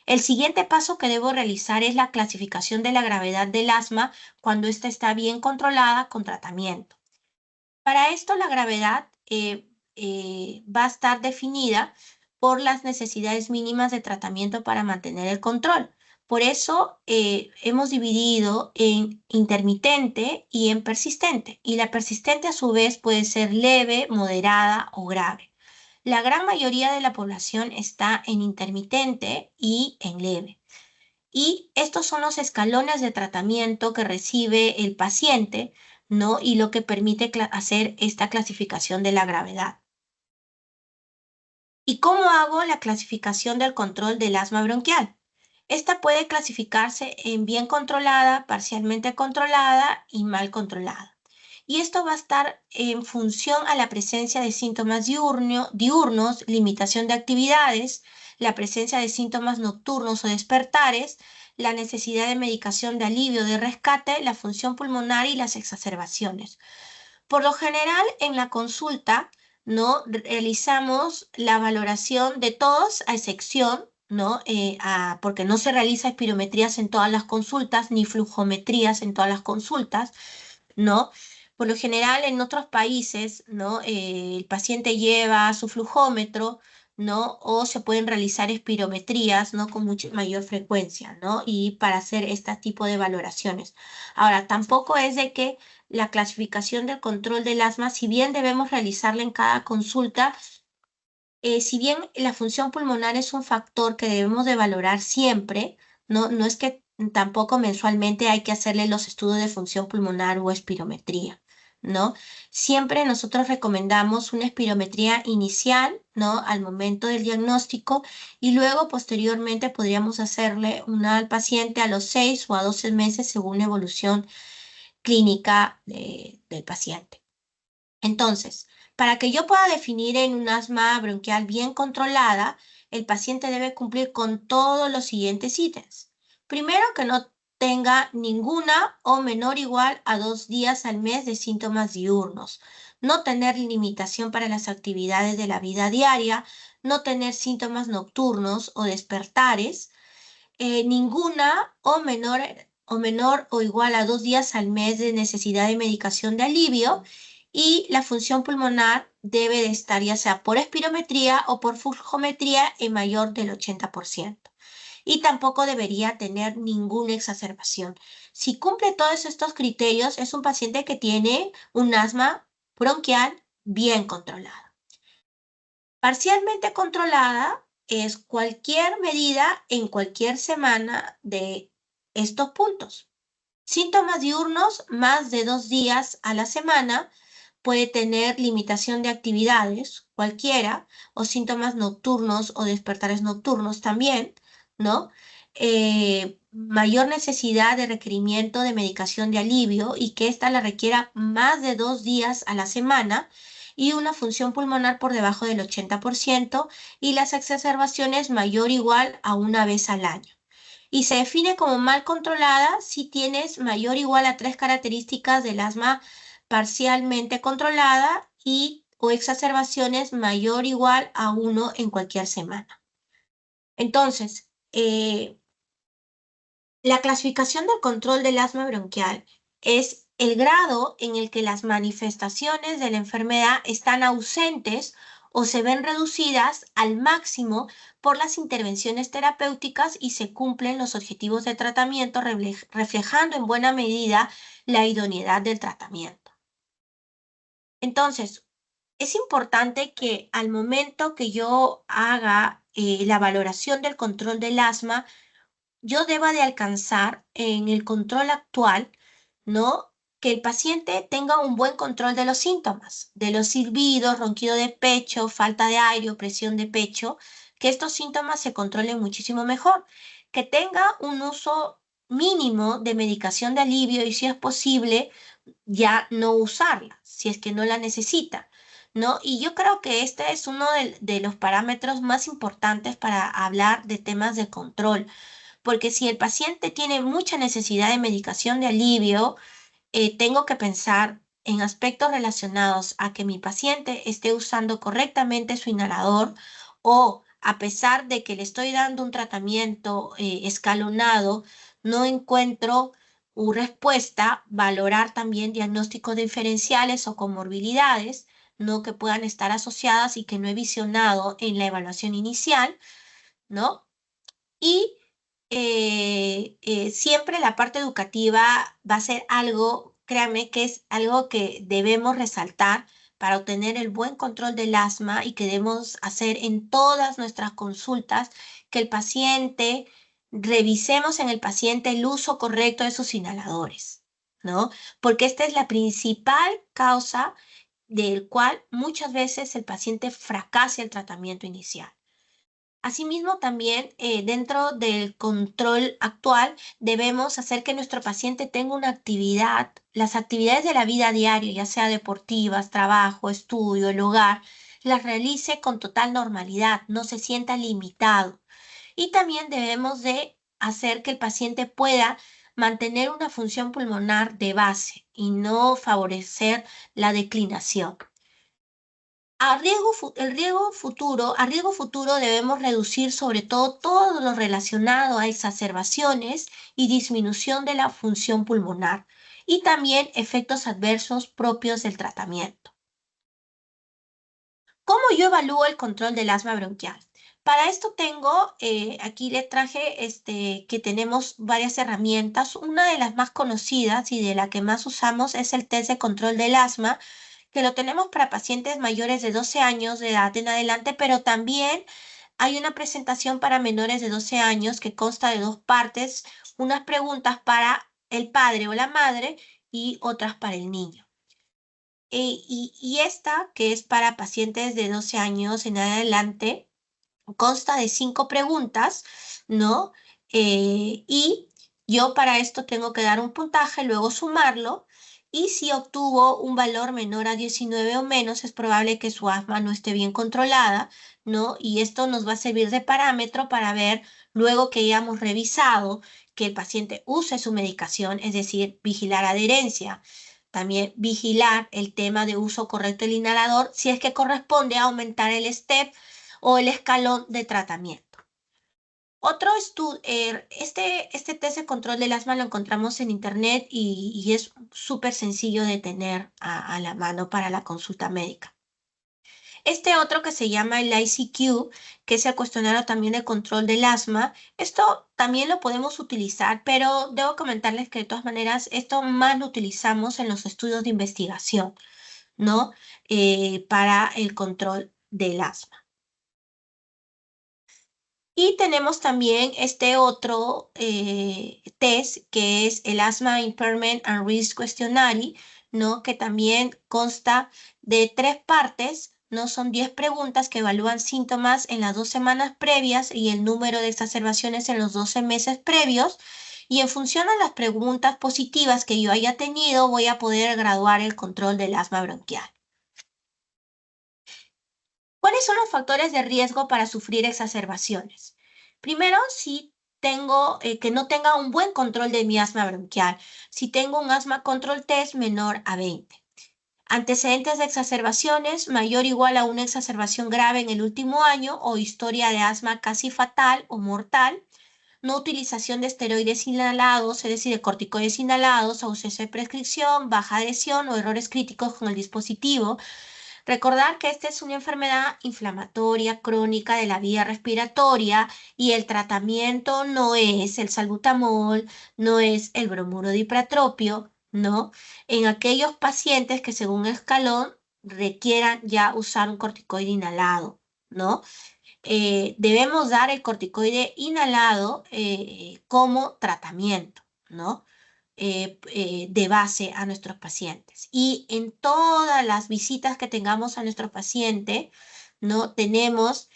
El siguiente paso que debo realizar es la clasificación de la gravedad del asma cuando ésta está bien controlada con tratamiento. Para esto, la gravedad va a estar definida por las necesidades mínimas de tratamiento para mantener el control. Por eso hemos dividido en intermitente y en persistente. Y la persistente a su vez puede ser leve, moderada o grave. La gran mayoría de la población está en intermitente y en leve. Y estos son los escalones de tratamiento que recibe el paciente, ¿no? Y lo que permite hacer esta clasificación de la gravedad. ¿Y cómo hago la clasificación del control del asma bronquial? Esta puede clasificarse en bien controlada, parcialmente controlada y mal controlada. Y esto va a estar en función a la presencia de síntomas diurnos, limitación de actividades, la presencia de síntomas nocturnos o despertares, la necesidad de medicación de alivio de rescate, la función pulmonar y las exacerbaciones. Por lo general, en la consulta, ¿no? Realizamos la valoración de todos, a excepción, ¿no? Porque no se realiza espirometrías en todas las consultas, ni flujometrías en todas las consultas, ¿no? Por lo general, en otros países, ¿no? El paciente lleva su flujómetro, ¿no? O se pueden realizar espirometrías, ¿no? Con mucha mayor frecuencia, ¿no? Y para hacer este tipo de valoraciones. Ahora, tampoco es de que la clasificación del control del asma, si bien debemos realizarla en cada consulta, si bien la función pulmonar es un factor que debemos de valorar siempre, no es que tampoco mensualmente hay que hacerle los estudios de función pulmonar o espirometría, ¿no? Siempre nosotros recomendamos una espirometría inicial, ¿no? Al momento del diagnóstico y luego posteriormente podríamos hacerle una al paciente a los 6 o a 12 meses según la evolución clínica del paciente. Entonces, para que yo pueda definir en un asma bronquial bien controlada, el paciente debe cumplir con todos los siguientes ítems. Primero, que no tenga ninguna o menor o igual a 2 días al mes de síntomas diurnos, no tener limitación para las actividades de la vida diaria, no tener síntomas nocturnos o despertares, ninguna o menor o igual a 2 días al mes de necesidad de medicación de alivio y la función pulmonar debe de estar ya sea por espirometría o por flujometría en mayor del 80%. Y tampoco debería tener ninguna exacerbación. Si cumple todos estos criterios, es un paciente que tiene un asma bronquial bien controlada. Parcialmente controlada es cualquier medida en cualquier semana de estos puntos. Síntomas diurnos más de 2 días a la semana, puede tener limitación de actividades, cualquiera, o síntomas nocturnos o despertares nocturnos también, ¿no? Mayor necesidad de requerimiento de medicación de alivio y que ésta la requiera más de 2 días a la semana y una función pulmonar por debajo del 80% y las exacerbaciones mayor o igual a una vez al año. Y se define como mal controlada si tienes mayor o igual a 3 características del asma parcialmente controlada y o exacerbaciones mayor o igual a 1 en cualquier semana. Entonces, la clasificación del control del asma bronquial es el grado en el que las manifestaciones de la enfermedad están ausentes o se ven reducidas al máximo por las intervenciones terapéuticas y se cumplen los objetivos de tratamiento, reflejando en buena medida la idoneidad del tratamiento. Entonces, es importante que al momento que yo haga la valoración del control del asma, yo deba de alcanzar en el control actual, ¿no? Que el paciente tenga un buen control de los síntomas, de los silbidos, ronquido de pecho, falta de aire, opresión de pecho, que estos síntomas se controlen muchísimo mejor, que tenga un uso mínimo de medicación de alivio y si es posible, ya no usarla, si es que no la necesita, ¿no? Y yo creo que este es uno de los parámetros más importantes para hablar de temas de control porque si el paciente tiene mucha necesidad de medicación de alivio, tengo que pensar en aspectos relacionados a que mi paciente esté usando correctamente su inhalador o a pesar de que le estoy dando un tratamiento escalonado, no encuentro respuesta, valorar también diagnósticos diferenciales o comorbilidades, ¿no? Que puedan estar asociadas y que no he visionado en la evaluación inicial, ¿no? Y siempre la parte educativa va a ser algo, créanme, que es algo que debemos resaltar para obtener el buen control del asma y que debemos hacer en todas nuestras consultas, que el paciente, revisemos en el paciente el uso correcto de sus inhaladores, ¿no? Porque esta es la principal causa del cual muchas veces el paciente fracasa el tratamiento inicial. Asimismo, también dentro del control actual debemos hacer que nuestro paciente tenga una actividad, las actividades de la vida diaria, ya sea deportivas, trabajo, estudio, el hogar, las realice con total normalidad, no se sienta limitado. Y también debemos de hacer que el paciente pueda mantener una función pulmonar de base y no favorecer la declinación. A riesgo futuro debemos reducir sobre todo lo relacionado a exacerbaciones y disminución de la función pulmonar y también efectos adversos propios del tratamiento. ¿Cómo yo evalúo el control del asma bronquial? Para esto tengo, aquí le traje que tenemos varias herramientas. Una de las más conocidas y de la que más usamos es el test de control del asma, que lo tenemos para pacientes mayores de 12 años de edad en adelante, pero también hay una presentación para menores de 12 años que consta de dos partes, unas preguntas para el padre o la madre y otras para el niño. Y esta, que es para pacientes de 12 años en adelante, consta de 5 preguntas, ¿no? Y yo para esto tengo que dar un puntaje, luego sumarlo, y si obtuvo un valor menor a 19 o menos, es probable que su asma no esté bien controlada, ¿no? Y esto nos va a servir de parámetro para ver, luego que hayamos revisado que el paciente use su medicación, es decir, vigilar adherencia. También vigilar el tema de uso correcto del inhalador, si es que corresponde a aumentar el step o el escalón de tratamiento. Otro estudio, este test de control del asma lo encontramos en internet y es súper sencillo de tener a la mano para la consulta médica. Este otro que se llama el ICQ, que es el cuestionario también de control del asma, esto también lo podemos utilizar, pero debo comentarles que de todas maneras esto más lo utilizamos en los estudios de investigación, ¿no? Para el control del asma. Y tenemos también este otro test que es el Asthma Impairment and Risk Questionnaire, ¿no? Que también consta de 3 partes, ¿no? Son 10 preguntas que evalúan síntomas en las 2 semanas previas y el número de exacerbaciones en los 12 meses previos. Y en función a las preguntas positivas que yo haya tenido, voy a poder graduar el control del asma bronquial. ¿Cuáles son los factores de riesgo para sufrir exacerbaciones? Primero, si tengo que no tenga un buen control de mi asma bronquial, si tengo un asma control test menor a 20. Antecedentes de exacerbaciones mayor o igual a una exacerbación grave en el último año o historia de asma casi fatal o mortal. No utilización de esteroides inhalados, es decir, de corticoides inhalados, ausencia de prescripción, baja adhesión o errores críticos con el dispositivo. Recordar que esta es una enfermedad inflamatoria crónica de la vía respiratoria y el tratamiento no es el salbutamol, no es el bromuro de ipratropio, ¿no? En aquellos pacientes que según escalón requieran ya usar un corticoide inhalado, ¿no? Debemos dar el corticoide inhalado como tratamiento, ¿no? De base a nuestros pacientes. Y en todas las visitas que tengamos a nuestro paciente, ¿no? Tenemos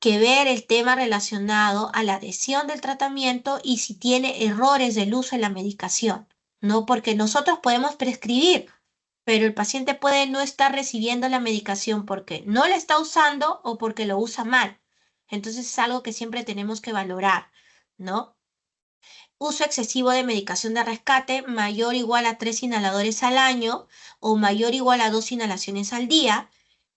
que ver el tema relacionado a la adhesión del tratamiento y si tiene errores del uso de la medicación, ¿no? Porque nosotros podemos prescribir, pero el paciente puede no estar recibiendo la medicación porque no la está usando o porque lo usa mal. Entonces es algo que siempre tenemos que valorar, ¿no? Uso excesivo de medicación de rescate mayor o igual a 3 inhaladores al año o mayor o igual a 2 inhalaciones al día.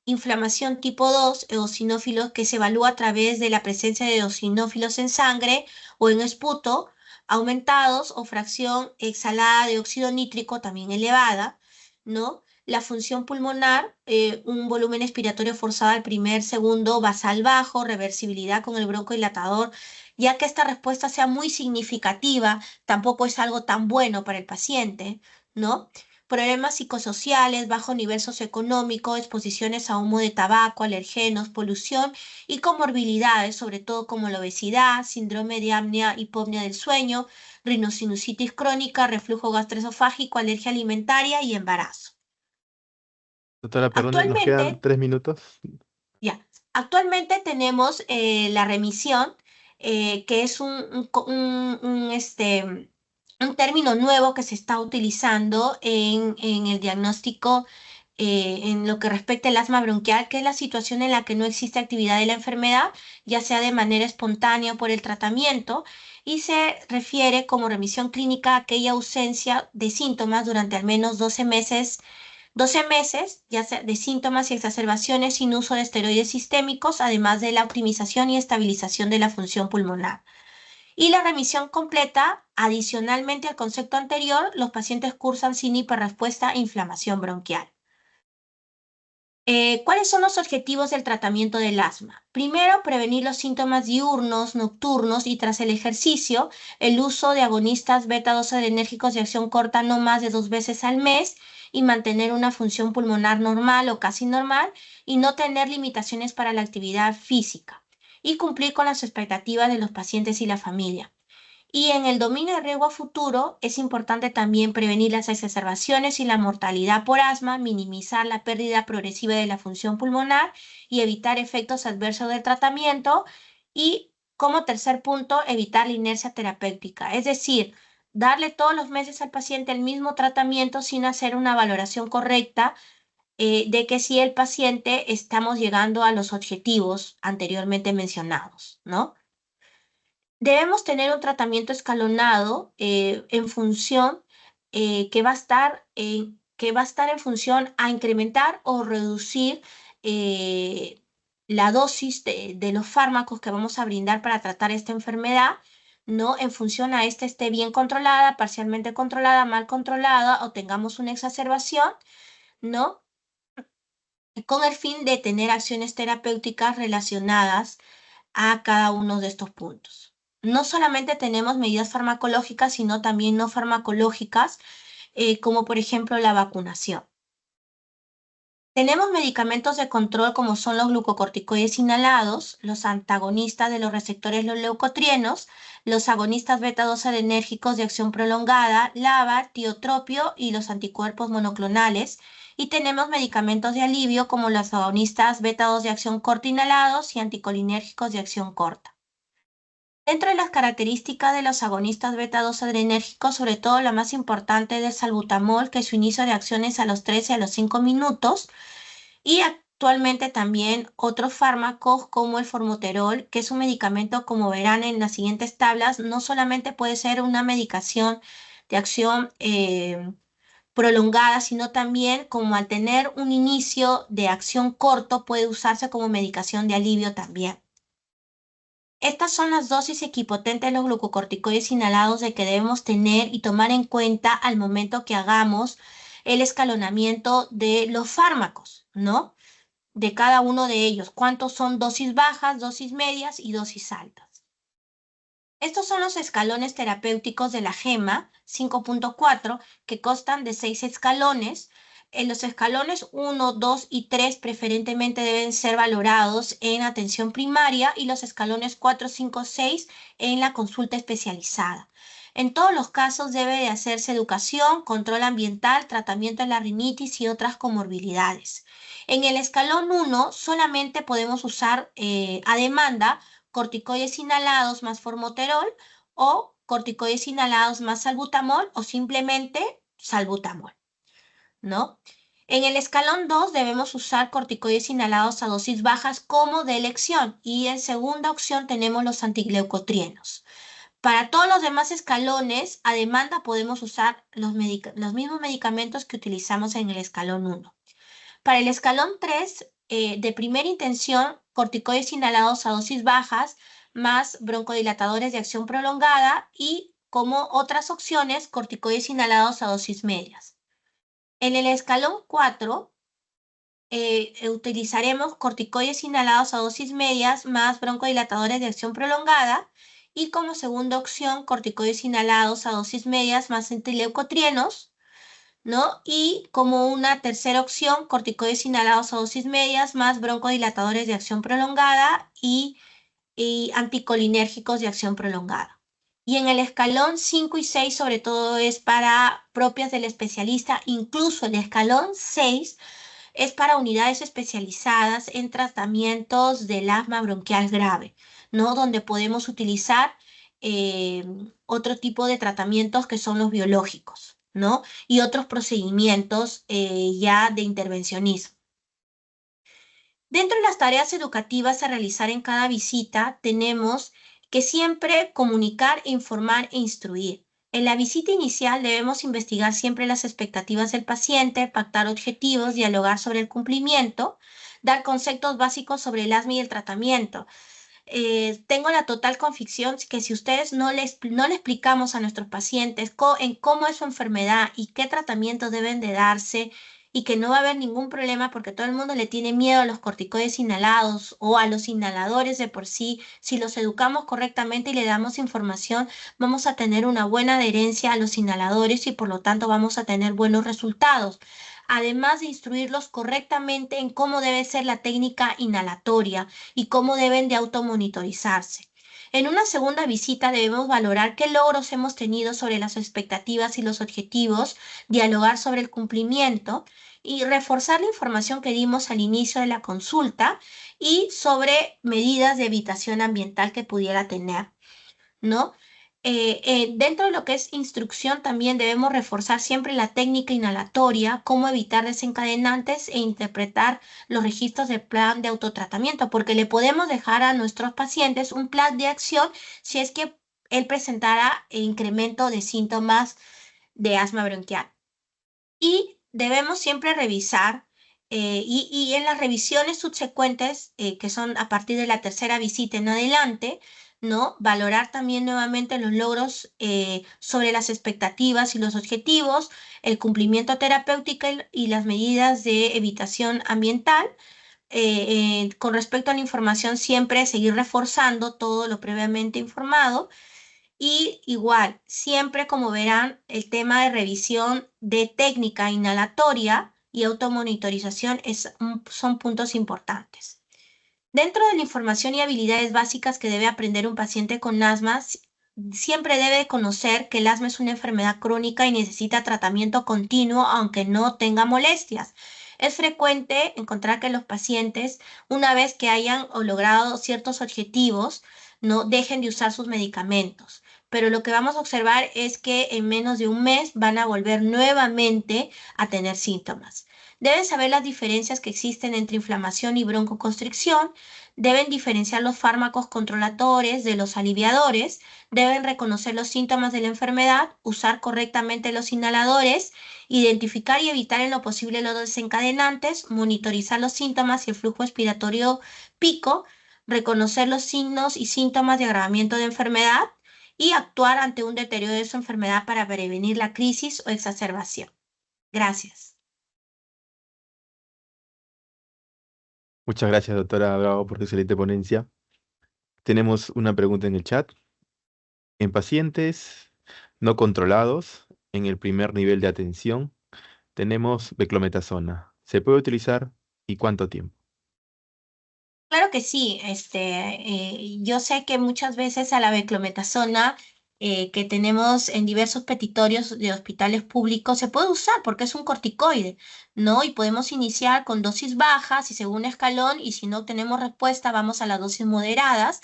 Inflamación tipo 2, eosinófilos, que se evalúa a través de la presencia de eosinófilos en sangre o en esputo, aumentados o fracción exhalada de óxido nítrico también elevada, ¿no? La función pulmonar, un volumen expiratorio forzado al primer segundo basal bajo, reversibilidad con el broncodilatador, ya que esta respuesta sea muy significativa, tampoco es algo tan bueno para el paciente, ¿no? Problemas psicosociales, bajo nivel socioeconómico, exposiciones a humo de tabaco, alergenos, polución y comorbilidades, sobre todo como la obesidad, síndrome de apnea, hipopnea del sueño, rinosinusitis crónica, reflujo gastroesofágico, alergia alimentaria y embarazo. Doctora, perdone, nos quedan Actualmente, 3 minutos. ya, actualmente tenemos la remisión, que es un término nuevo que se está utilizando en el diagnóstico en lo que respecta al asma bronquial, que es la situación en la que no existe actividad de la enfermedad, ya sea de manera espontánea o por el tratamiento, y se refiere como remisión clínica a aquella ausencia de síntomas durante al menos 12 meses, ya sea de síntomas y exacerbaciones sin uso de esteroides sistémicos, además de la optimización y estabilización de la función pulmonar. Y la remisión completa, adicionalmente al concepto anterior, los pacientes cursan sin hiperrespuesta e inflamación bronquial. ¿Cuáles son los objetivos del tratamiento del asma? Primero, prevenir los síntomas diurnos, nocturnos y tras el ejercicio, el uso de agonistas beta-2 adrenérgicos de acción corta no más de 2 veces al mes y mantener una función pulmonar normal o casi normal y no tener limitaciones para la actividad física y cumplir con las expectativas de los pacientes y la familia. Y en el dominio de riesgo a futuro es importante también prevenir las exacerbaciones y la mortalidad por asma, minimizar la pérdida progresiva de la función pulmonar y evitar efectos adversos del tratamiento. Y como tercer punto, evitar la inercia terapéutica, es decir, darle todos los meses al paciente el mismo tratamiento sin hacer una valoración correcta de que si el paciente estamos llegando a los objetivos anteriormente mencionados, ¿no? Debemos tener un tratamiento escalonado en función que va a estar en función a incrementar o reducir eh, la dosis de los fármacos que vamos a brindar para tratar esta enfermedad, ¿no? En función a esta esté bien controlada, parcialmente controlada, mal controlada o tengamos una exacerbación, ¿no? Con el fin de tener acciones terapéuticas relacionadas a cada uno de estos puntos. No solamente tenemos medidas farmacológicas, sino también no farmacológicas, como por ejemplo la vacunación. Tenemos medicamentos de control como son los glucocorticoides inhalados, los antagonistas de los receptores los leucotrienos, los agonistas beta-2 adrenérgicos de acción prolongada, LABA, tiotropio y los anticuerpos monoclonales. Y tenemos medicamentos de alivio como los agonistas beta-2 de acción corta inhalados y anticolinérgicos de acción corta. Dentro de las características de los agonistas beta-2 adrenérgicos, sobre todo la más importante es el salbutamol, que su inicio de acción es a los 13 a los 5 minutos, y actualmente también otros fármacos como el formoterol, que es un medicamento, como verán en las siguientes tablas, no solamente puede ser una medicación de acción prolongada, sino también como al tener un inicio de acción corto, puede usarse como medicación de alivio también. Estas son las dosis equipotentes de los glucocorticoides inhalados de que debemos tener y tomar en cuenta al momento que hagamos el escalonamiento de los fármacos, ¿no? De cada uno de ellos. ¿Cuántos son dosis bajas, dosis medias y dosis altas? Estos son los escalones terapéuticos de la GEMA 5.4 que constan de 6 escalones. En los escalones 1, 2 y 3 preferentemente deben ser valorados en atención primaria y los escalones 4, 5, 6 en la consulta especializada. En todos los casos debe de hacerse educación, control ambiental, tratamiento de la rinitis y otras comorbilidades. En el escalón 1 solamente podemos usar a demanda corticoides inhalados más formoterol o corticoides inhalados más salbutamol o simplemente salbutamol, ¿no? En el escalón 2 debemos usar corticoides inhalados a dosis bajas como de elección y en segunda opción tenemos los antigleucotrienos. Para todos los demás escalones, a demanda podemos usar los mismos medicamentos que utilizamos en el escalón 1. Para el escalón 3, de primera intención, corticoides inhalados a dosis bajas, más broncodilatadores de acción prolongada y como otras opciones, corticoides inhalados a dosis medias. En el escalón 4, utilizaremos corticoides inhalados a dosis medias más broncodilatadores de acción prolongada y como segunda opción, corticoides inhalados a dosis medias más antileucotrienos, ¿no? Y como una tercera opción, corticoides inhalados a dosis medias más broncodilatadores de acción prolongada y anticolinérgicos de acción prolongada. Y en el escalón 5 y 6 sobre todo es para propias del especialista, incluso el escalón 6 es para unidades especializadas en tratamientos del asma bronquial grave, ¿no? Donde podemos utilizar eh, otro tipo de tratamientos que son los biológicos, ¿no? Y otros procedimientos ya de intervencionismo. Dentro de las tareas educativas a realizar en cada visita, tenemos que siempre comunicar, informar e instruir. En la visita inicial debemos investigar siempre las expectativas del paciente, pactar objetivos, dialogar sobre el cumplimiento, dar conceptos básicos sobre el asma y el tratamiento. Tengo la total convicción que si ustedes no le explicamos a nuestros pacientes en cómo es su enfermedad y qué tratamientos deben de darse, y que no va a haber ningún problema porque todo el mundo le tiene miedo a los corticoides inhalados o a los inhaladores de por sí. Si los educamos correctamente y le damos información, vamos a tener una buena adherencia a los inhaladores y por lo tanto vamos a tener buenos resultados. Además de instruirlos correctamente en cómo debe ser la técnica inhalatoria y cómo deben de automonitorizarse. En una segunda visita debemos valorar qué logros hemos tenido sobre las expectativas y los objetivos, dialogar sobre el cumplimiento y reforzar la información que dimos al inicio de la consulta y sobre medidas de evitación ambiental que pudiera tener, ¿no? Dentro de lo que es instrucción también debemos reforzar siempre la técnica inhalatoria, cómo evitar desencadenantes e interpretar los registros del plan de autotratamiento, porque le podemos dejar a nuestros pacientes un plan de acción si es que él presentara incremento de síntomas de asma bronquial. Y debemos siempre revisar, y en las revisiones subsecuentes, que son a partir de la tercera visita en adelante, ¿no? Valorar también nuevamente los logros sobre las expectativas y los objetivos, el cumplimiento terapéutico y las medidas de evitación ambiental. Con respecto a la información, siempre seguir reforzando todo lo previamente informado y igual, siempre como verán, el tema de revisión de técnica inhalatoria y automonitorización son puntos importantes. Dentro de la información y habilidades básicas que debe aprender un paciente con asma, siempre debe conocer que el asma es una enfermedad crónica y necesita tratamiento continuo aunque no tenga molestias. Es frecuente encontrar que los pacientes, una vez que hayan logrado ciertos objetivos, no dejen de usar sus medicamentos. Pero lo que vamos a observar es que en menos de un mes van a volver nuevamente a tener síntomas. Deben saber las diferencias que existen entre inflamación y broncoconstricción, deben diferenciar los fármacos controladores de los aliviadores, deben reconocer los síntomas de la enfermedad, usar correctamente los inhaladores, identificar y evitar en lo posible los desencadenantes, monitorizar los síntomas y el flujo expiratorio pico, reconocer los signos y síntomas de agravamiento de enfermedad y actuar ante un deterioro de su enfermedad para prevenir la crisis o exacerbación. Gracias. Muchas gracias, doctora Bravo, por tu excelente ponencia. Tenemos una pregunta en el chat. En pacientes no controlados, en el primer nivel de atención, tenemos beclometasona. ¿Se puede utilizar y cuánto tiempo? Claro que sí, yo sé que muchas veces a la beclometasona que tenemos en diversos petitorios de hospitales públicos se puede usar porque es un corticoide, ¿no? Y podemos iniciar con dosis bajas y según escalón, y si no tenemos respuesta, vamos a las dosis moderadas,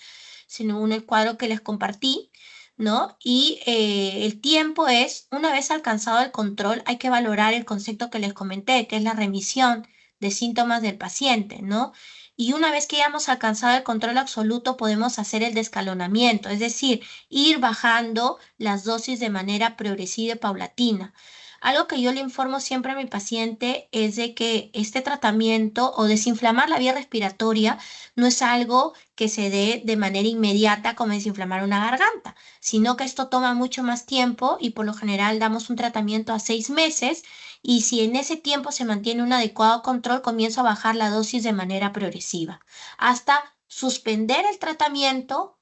según el cuadro que les compartí, ¿no? Y el tiempo es, una vez alcanzado el control, hay que valorar el concepto que les comenté, que es la remisión de síntomas del paciente, ¿no? Y una vez que hayamos alcanzado el control absoluto, podemos hacer el descalonamiento, es decir, ir bajando las dosis de manera progresiva y paulatina. Algo que yo le informo siempre a mi paciente es de que este tratamiento o desinflamar la vía respiratoria no es algo que se dé de manera inmediata como desinflamar una garganta, sino que esto toma mucho más tiempo y por lo general damos un tratamiento a 6 meses y si en ese tiempo se mantiene un adecuado control, comienzo a bajar la dosis de manera progresiva hasta suspender el tratamiento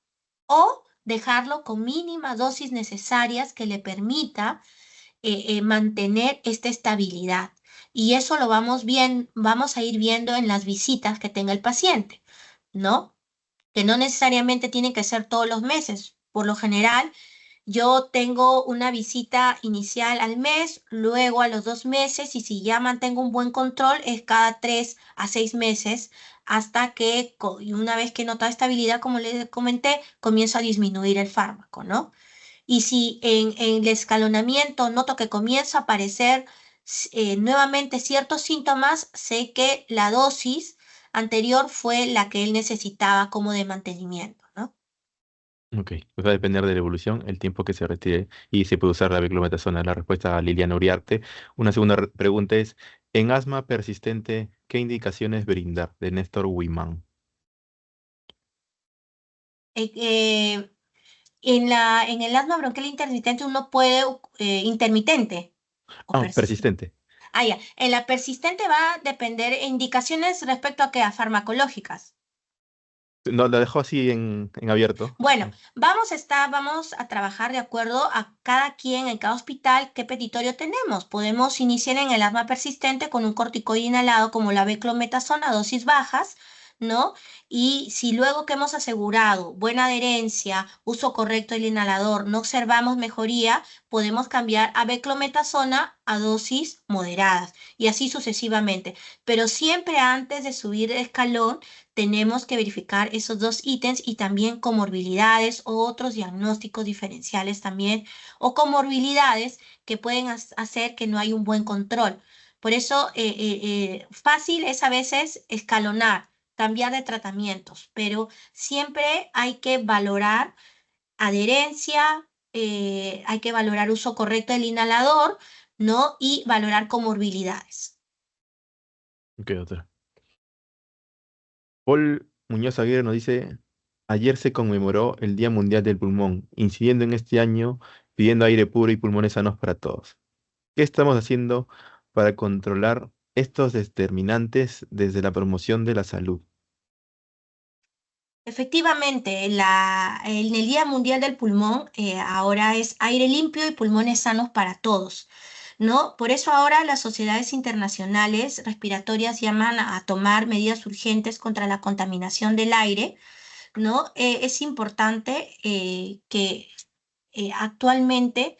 o dejarlo con mínimas dosis necesarias que le permita mantener esta estabilidad. Y eso lo vamos a ir viendo en las visitas que tenga el paciente, ¿no? Que no necesariamente tiene que ser todos los meses. Por lo general, yo tengo una visita inicial al mes, luego a los 2 meses y si ya mantengo un buen control es cada 3 a 6 meses hasta que y una vez que he notado estabilidad, como les comenté, comienzo a disminuir el fármaco, ¿no? Y si en el escalonamiento noto que comienza a aparecer nuevamente ciertos síntomas, sé que la dosis anterior fue la que él necesitaba como de mantenimiento, ¿no? Ok, pues va a depender de la evolución, el tiempo que se retire y se puede usar la beclometasona. La respuesta a Liliana Uriarte. Una segunda pregunta es, en asma persistente, ¿qué indicaciones brindar? De Néstor Huimán. Eh, eh, en el asma bronquial intermitente uno puede, intermitente o Ah, persistente. persistente. Ah, ya. En la persistente va a depender indicaciones respecto a qué, a farmacológicas. No, la dejo así en abierto. Bueno, vamos a trabajar de acuerdo a cada quien en cada hospital qué petitorio tenemos. Podemos iniciar en el asma persistente con un corticoide inhalado como la beclometasona a dosis bajas, ¿no? Y si luego que hemos asegurado buena adherencia, uso correcto del inhalador, no observamos mejoría, podemos cambiar a beclometasona a dosis moderadas y así sucesivamente. Pero siempre antes de subir el escalón, tenemos que verificar esos dos ítems y también comorbilidades o otros diagnósticos diferenciales también o comorbilidades que pueden hacer que no hay un buen control. Por eso, fácil es a veces escalonar, cambiar de tratamientos, pero siempre hay que valorar adherencia, hay que valorar uso correcto del inhalador, ¿no? Y valorar comorbilidades. Ok, doctora. Paul Muñoz Aguirre nos dice, ayer se conmemoró el Día Mundial del Pulmón, incidiendo en este año, pidiendo aire puro y pulmones sanos para todos. ¿Qué estamos haciendo para controlar estos determinantes desde la promoción de la salud? Efectivamente, en el Día Mundial del Pulmón ahora es aire limpio y pulmones sanos para todos, ¿no? Por eso ahora las sociedades internacionales respiratorias llaman a tomar medidas urgentes contra la contaminación del aire, ¿no? Es importante que actualmente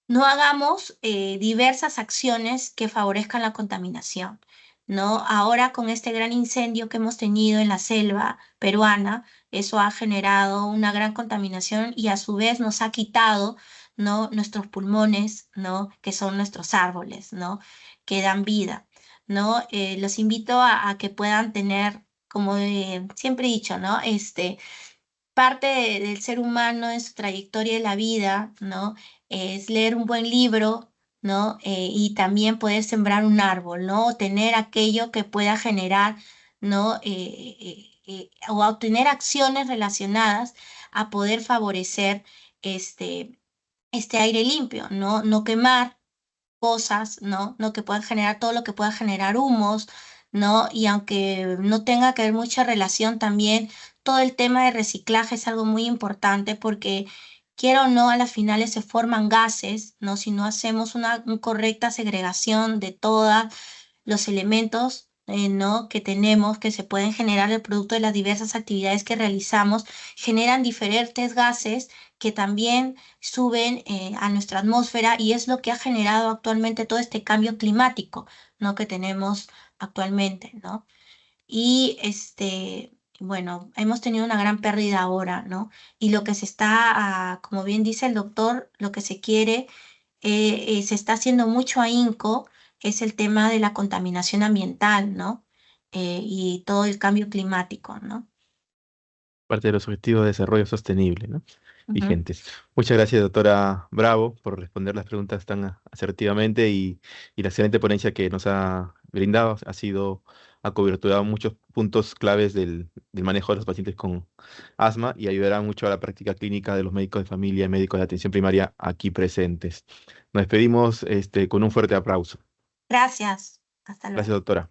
no hagamos diversas acciones que favorezcan la contaminación, ¿no? Ahora con este gran incendio que hemos tenido en la selva peruana, eso ha generado una gran contaminación y a su vez nos ha quitado, ¿no? Nuestros pulmones, ¿no? Que son nuestros árboles, ¿no? Que dan vida, ¿no? Los invito a que puedan tener, como siempre he dicho, ¿no? Parte del ser humano en su trayectoria de la vida, ¿no? Es leer un buen libro, ¿no? Y también poder sembrar un árbol, ¿no? O tener aquello que pueda generar, ¿no? O a obtener acciones relacionadas a poder favorecer este, este aire limpio, ¿no? No quemar cosas, ¿no? No que puedan generar todo lo que pueda generar humos, ¿no? Y aunque no tenga que ver mucha relación también, todo el tema de reciclaje es algo muy importante porque quiera o no, a las finales se forman gases, ¿no? Si no hacemos una correcta segregación de todos los elementos, ¿no? que tenemos, que se pueden generar el producto de las diversas actividades que realizamos, generan diferentes gases que también suben a nuestra atmósfera y es lo que ha generado actualmente todo este cambio climático, ¿no? que tenemos actualmente, ¿no? Y bueno, hemos tenido una gran pérdida ahora, ¿no? Y lo que se está, como bien dice el doctor, lo que se quiere, se está haciendo mucho ahínco, es el tema de la contaminación ambiental, ¿no? Y todo el cambio climático, ¿no? Parte de los objetivos de desarrollo sostenible, ¿no? Ujú. Vigentes. Muchas gracias, doctora Bravo, por responder las preguntas tan asertivamente y la excelente ponencia que nos ha brindado. Ha coberturado muchos puntos claves del manejo de los pacientes con asma y ayudará mucho a la práctica clínica de los médicos de familia y médicos de atención primaria aquí presentes. Nos despedimos con un fuerte aplauso. Gracias. Hasta Gracias, luego. doctora.